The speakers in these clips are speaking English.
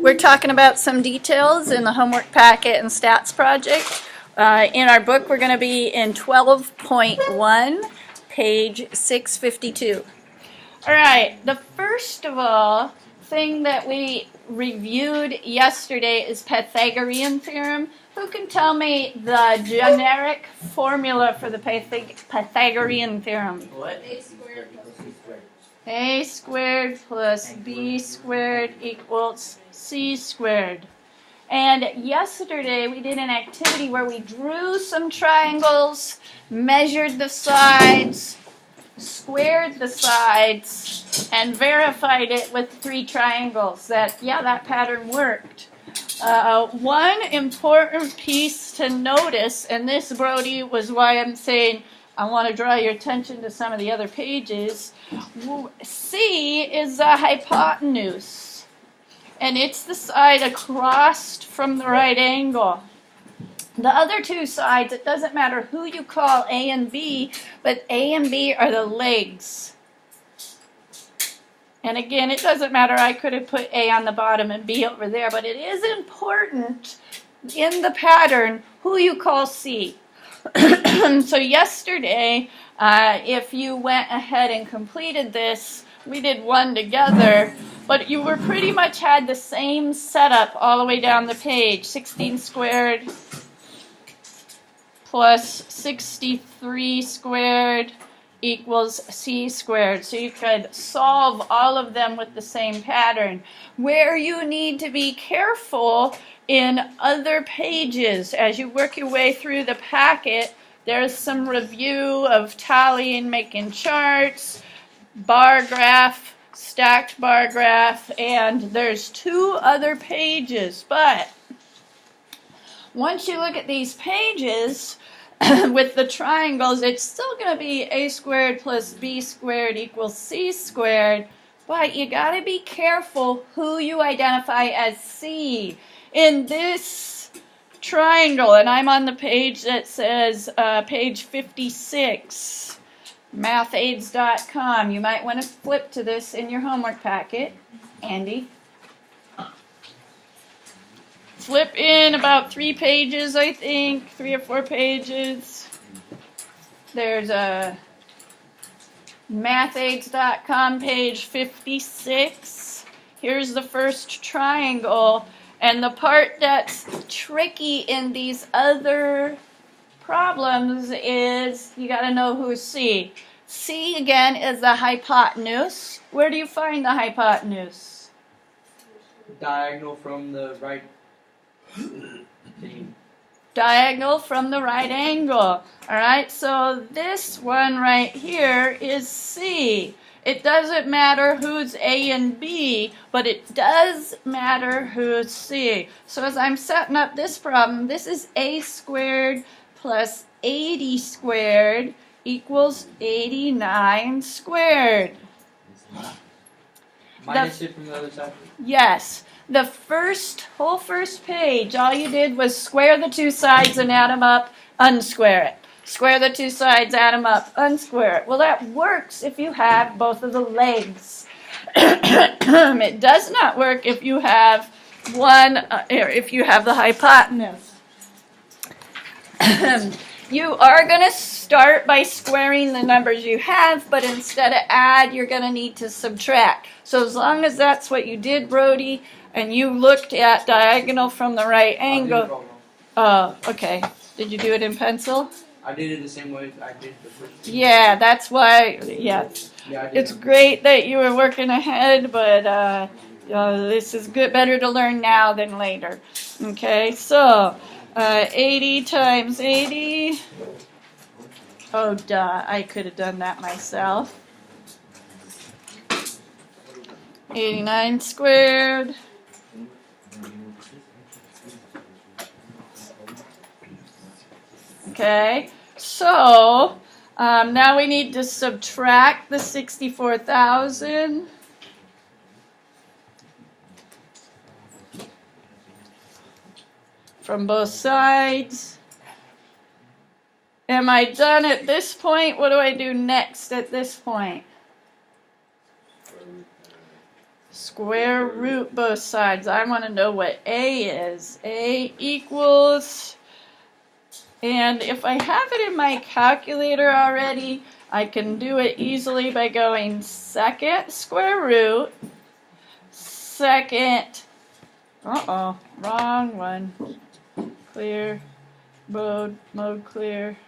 We're talking about some details in the homework packet and stats project. In our book, we're going to be in 12.1, page 652. All right, the first of all thing that we reviewed yesterday is Pythagorean theorem. Who can tell me the generic formula for the Pythagorean theorem? What? A squared plus B squared equals C squared. And yesterday we did an activity where we drew some triangles, measured the sides, squared the sides, and verified it with 3 triangles that pattern worked. One important piece to notice, and this, Brody, was why I'm saying I want to draw your attention to some of the other pages. C is the hypotenuse, and it's the side across from the right angle. The other 2 sides, it doesn't matter who you call A and B, but A and B are the legs. And again, it doesn't matter, I could have put A on the bottom and B over there, but it is important in the pattern who you call C. So yesterday, if you went ahead and completed this, we did one together, but you were pretty much had the same setup all the way down the page. 16 squared plus 63 squared equals C squared. So you could solve all of them with the same pattern. Where you need to be careful in other pages as you work your way through the packet, there's some review of tallying, making charts, bar graph, stacked bar graph, and there's 2 other pages. But once you look at these pages with the triangles, it's still going to be A squared plus B squared equals C squared, but you got to be careful who you identify as C. In this triangle, and I'm on the page that says page 56, mathaids.com. You might want to flip to this in your homework packet. Andy. Flip in about 3 pages, I think, 3 or 4 pages. There's a mathaids.com page 56. Here's the first triangle. And the part that's tricky in these other problems is you got to know who's C. C, again, is the hypotenuse. Where do you find the hypotenuse? Diagonal from the right. Diagonal from the right angle. All right, so this one right here is C. It doesn't matter who's A and B, but it does matter who's C. So as I'm setting up this problem, this is A squared plus 80 squared equals 89 squared. Minus it from the other side? Yes. The whole first page, all you did was square the 2 sides and add them up, unsquare it. Square the 2 sides, add them up, unsquare it. Well, that works if you have both of the legs. It does not work if you have if you have the hypotenuse. You are going to start by squaring the numbers you have, but instead of add, you're going to need to subtract. So as long as that's what you did, Brody, and you looked at diagonal from the right angle. Okay. Did you do it in pencil? I did it the same way I did the first time. Yeah, that's why, yes. Yeah, It's great that you were working ahead, but this is better to learn now than later. Okay, so 80 times 80. Oh, duh, I could have done that myself. 89 squared. Okay, so now we need to subtract the 64,000. From both sides. Am I done at this point? What do I do next at this point? Square root both sides. I want to know what A is. A equals, and if I have it in my calculator already, I can do it easily by going second square root, second, wrong one, clear, mode clear.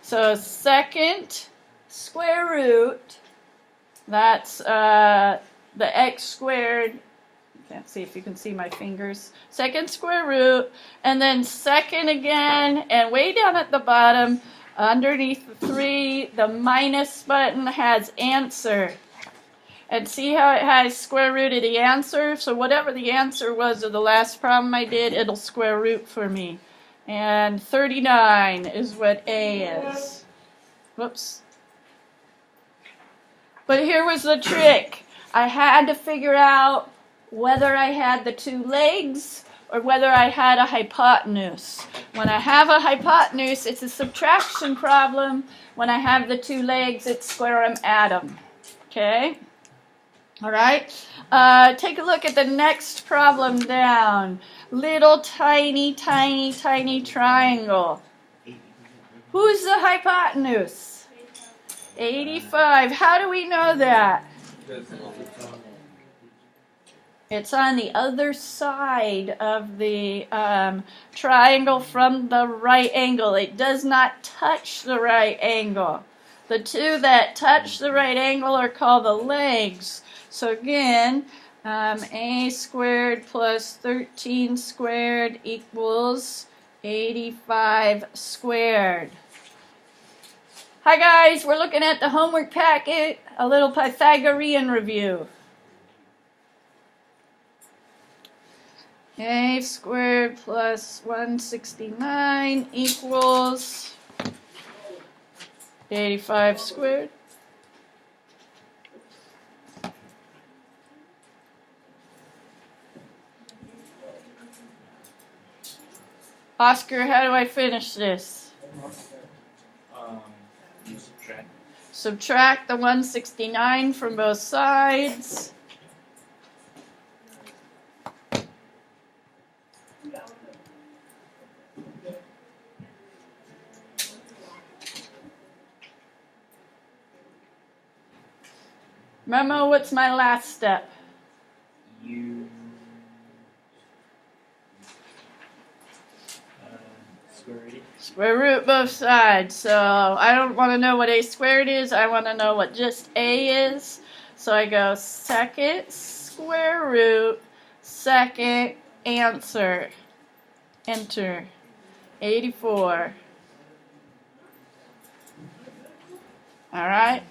So second square root, that's the x squared, can't see if you can see my fingers, second square root, and then second again, and way down at the bottom, underneath the 3, the minus button has answer. And see how it has square root of the answer? So whatever the answer was of the last problem I did, it'll square root for me. And 39 is what A is. Whoops. But here was the trick. I had to figure out whether I had the 2 legs or whether I had a hypotenuse. When I have a hypotenuse, it's a subtraction problem. When I have the 2 legs, it's square them, add them. Okay? All right? Take a look at the next problem down. Little tiny, tiny, tiny triangle. Who's the hypotenuse? 85. How do we know that? It's on the other side of the triangle from the right angle. It does not touch the right angle. The 2 that touch the right angle are called the legs. So again, a squared plus 13 squared equals 85 squared. Hi guys, we're looking at the homework packet, a little Pythagorean review. A squared plus 169 equals 85 squared. Oscar, how do I finish this? You subtract. Subtract the 169 from both sides. Memo, what's my last step? You square it. Square root both sides. So I don't want to know what a squared is. I want to know what just a is. So I go second square root, second answer. Enter. 84. All right.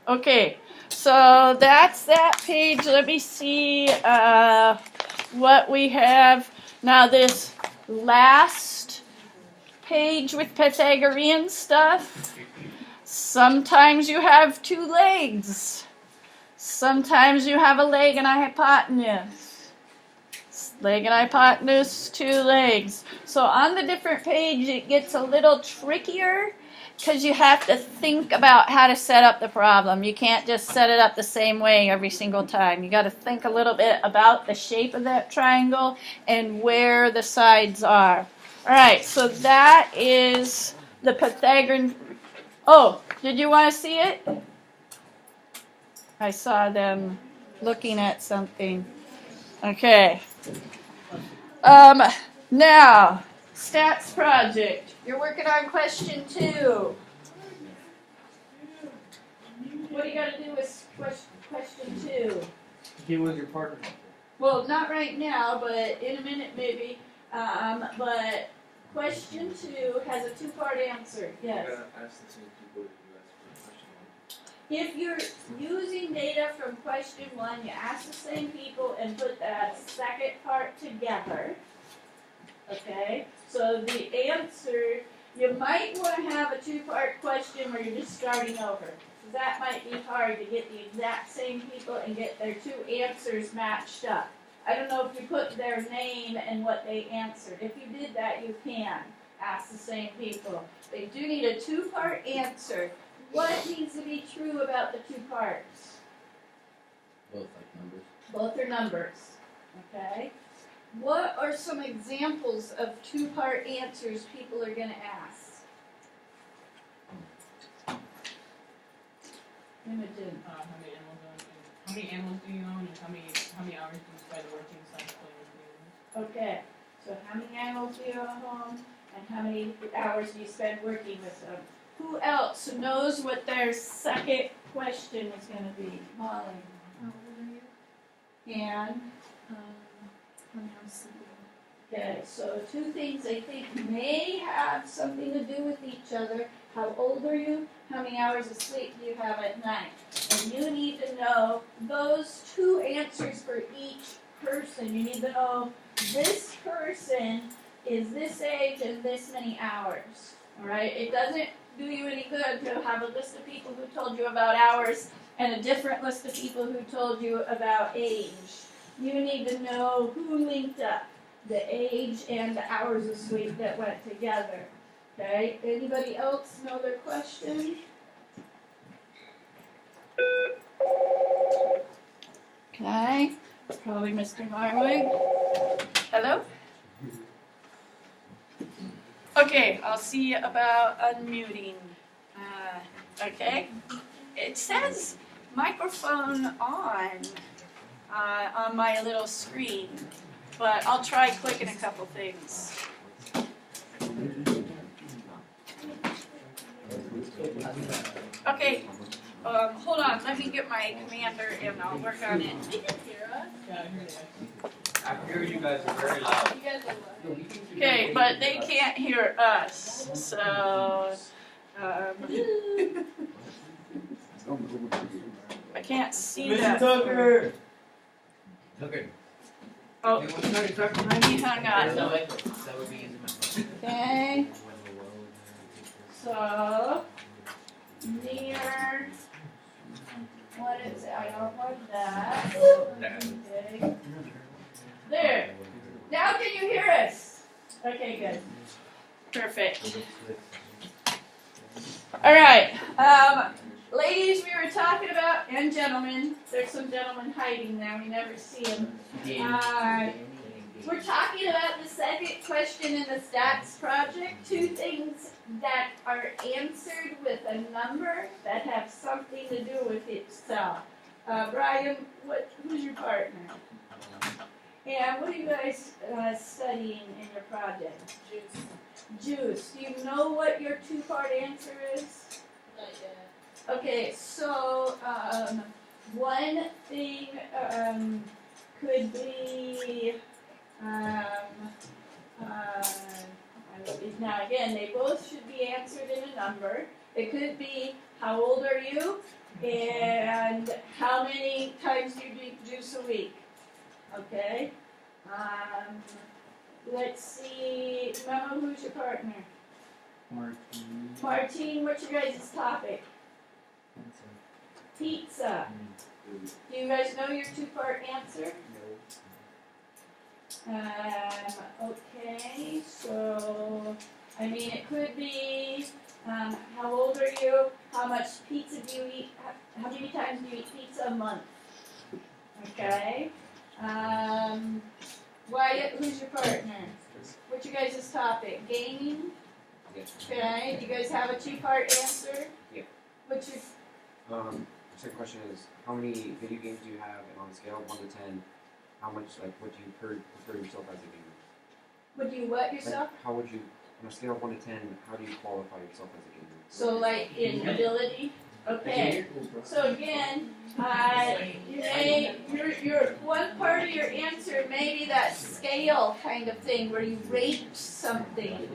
Okay, so that's that page. Let me see what we have. Now this last page with Pythagorean stuff, sometimes you have 2 legs. Sometimes you have a leg and a hypotenuse. Leg and hypotenuse, 2 legs. So on the different page, it gets a little trickier, because you have to think about how to set up the problem. You can't just set it up the same way every single time. You got to think a little bit about the shape of that triangle and where the sides are. All right, so that is the Pythagorean. Oh, did you want to see it? I saw them looking at something. Okay. Now, stats project. You're working on question 2. What do you got to do with question 2? He was your partner. Well, not right now, but in a minute maybe. But question 2 has a 2-part answer. Yes. You gotta ask the same people that you asked for question 1. If you're using data from question 1, you ask the same people and put that second part together. Okay? So the answer, you might want to have a 2-part question where you're just starting over. That might be hard to get the exact same people and get their 2 answers matched up. I don't know if you put their name and what they answered. If you did that, you can ask the same people. They do need a 2-part answer. What needs to be true about the 2 parts? Both like numbers. Both are numbers. Okay? What are some examples of two-part answers people are going to ask? Imogen. How many animals do you own, and how many hours do you spend working / playing with animals? Okay, so how many animals do you own at home, and how many hours do you spend working with them? Who else knows what their second question is going to be? Molly. How old are you? And, How many hours sleep do you okay, so two things I think may have something to do with each other. How old are you? How many hours of sleep do you have at night? And you need to know those two answers for each person. You need to know this person is this age and this many hours. All right? It doesn't do you any good to have a list of people who told you about hours and a different list of people who told you about age. You need to know who linked up the age and the hours of sleep that went together. Okay? Anybody else know their question? Okay. Probably Mr. Marwig. Hello? Okay, I'll see about unmuting. Okay. It says microphone on my little screen, but I'll try clicking a couple things. Okay, hold on. Let me get my commander and I'll work on it. You can hear us. Yeah, I heard it. I hear you guys are very loud. You guys are loud. Okay, but they can't hear us, so I can't see that. Tucker! Tucker. Oh, Hey, what's that, Tucker? he hung up. That would be using my phone. Okay, so near. What is it? I don't want that. Okay. There. Now can you hear us? Okay, good. Perfect. All right. Ladies, we were talking about, and gentlemen, there's some gentlemen hiding there. We never see them. We're talking about the second question in the stats project. Two things that are answered with a number that have something to do with itself. Brian, who's your partner? And what are you guys studying in your project? Juice. Do you know what your two-part answer is? Not yet. Okay, so one thing could be now again, they both should be answered in a number. It could be how old are you and how many times do you drink juice a week. Okay. Let's see. Mama, who's your partner? Martine, what's your guys' topic? Pizza. Do you guys know your two-part answer? Okay, so, I mean, it could be, how old are you? How much pizza do you eat? How many times do you eat pizza a month? Okay. Wyatt, who's your partner? What's your guys' topic? Gaming? Okay, do you guys have a two-part answer? Yeah. What's your... Second question is, how many video games do you have, and on a scale of 1 to 10, how much, would you prefer yourself as a gamer? Would you what yourself? How would you, on a scale of 1 to 10, how do you qualify yourself as a gamer? So, like, in ability? Okay. So again, your one part of your answer may be that scale kind of thing where you rate something.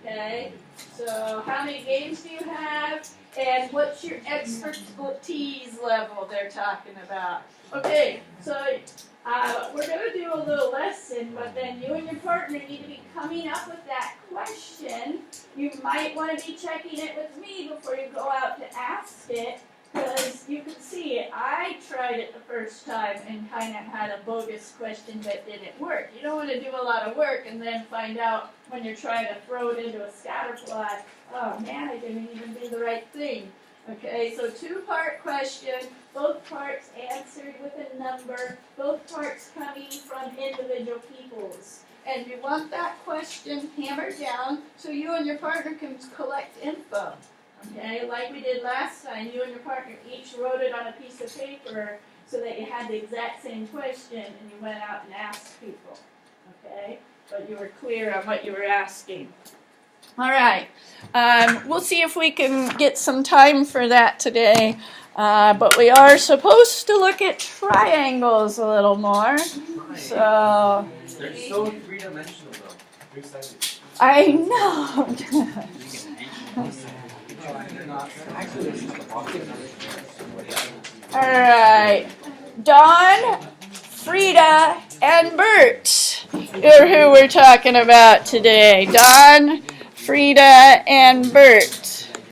Okay. So how many games do you have, and what's your expertise level they're talking about? Okay. So we're gonna do a little lesson, but then you and your partner need to be coming up with that question. You might want to be checking it with me before you go out to ask it, because you can see it. I tried it the first time and kind of had a bogus question that didn't work. You don't want to do a lot of work and then find out when you're trying to throw it into a scatter plot, oh man, I didn't even do the right thing. Okay, so two-part question, both parts answered with a number, both parts coming from individual peoples. And you want that question hammered down so you and your partner can collect info. Okay, like we did last time, you and your partner each wrote it on a piece of paper so that you had the exact same question and you went out and asked people. Okay, but you were clear on what you were asking. All right, we'll see if we can get some time for that today. But we are supposed to look at triangles a little more. So They're so three-dimensional though. Three-sided. I know. All right, Dawn, Frida, and Bert are who we're talking about today. Dawn, Frida, and Bert.